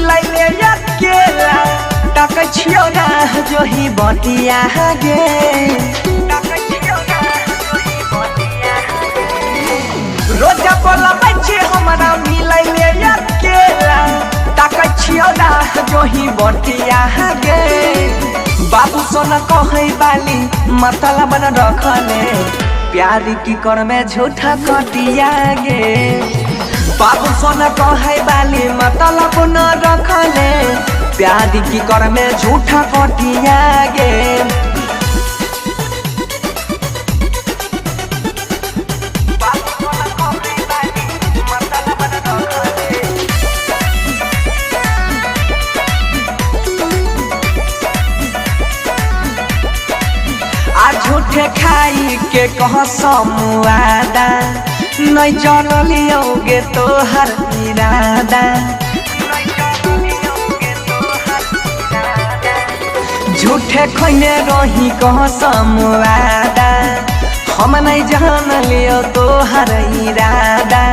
मिलैले अकेला ताकै छियौ ना जो ही बतिया गे ताकै छियौ ना जो ही बतिया रोजा बोला बच्चे हमरा मिलैले अकेला ताकै छियौ ना जो ही बतिया गे बाबू सोना कहै बाली मतलब न रखले प्यार की कर में झूठा कटिया गे बाबू सोना कहै बाली मतलब न रखले प्यार की कर में झूठा कटिया गे झूठे खाई के कह समुआदा नहीं जनलियोगे तोहर इरादा झूठे खैने रही कह समुआदा हम नहीं जानलियो तोहर इरादा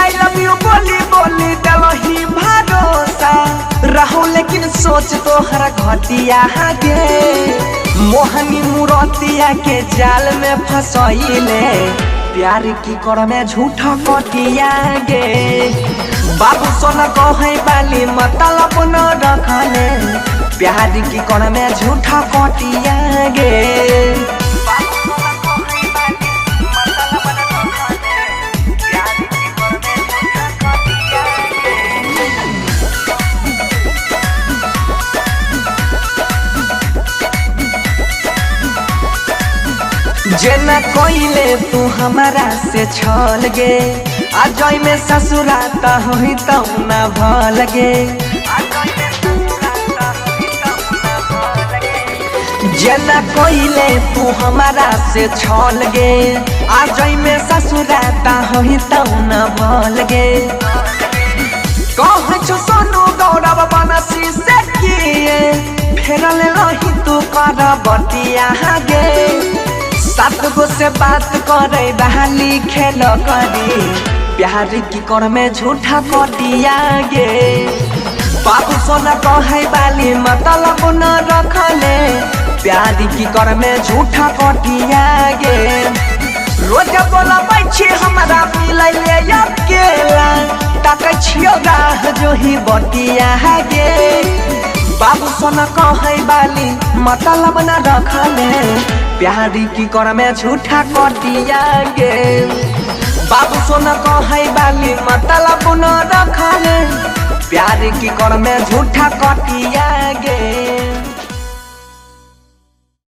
आई लव यू बोली बोली दलही भरोसा रहो लेकिन सोच तोहर घटिया गे मोहनी मुरतिया के जाल में फसैले प्यार की कर में झूठा कटिया गे बाबू सोना कहै बाली मतलब न रखले प्यार की कर में झूठा कटिया गे जेना कोइले तू हमारा से छल गे आज में ससुराता होई तो ना भल गे जेना कोइले तू हमारा से छल गे आज में ससुराता होई तो ना भल गे कहै छौ सोनू गौरव बनसी से किए फेरल रही तू कर बतिया गे सात गो से बात करे बहाली खेल करी प्यार की कर में झूठा कटिया गे बाबू सोना कहै बाली मतलब न रखले प्यार की कर में झूठा कटिया गे रोज बोला बैठी हमरा मिलैले अकेला ताकै छियौ राह जो ही बतिया गे बाबू सोना कहै बाली मतलब न रखले प्यार की कर में झूठा कटिया गे बाबू सोना कहै बाली मतलब न रखले प्यार की कर में झूठा कटिया गे।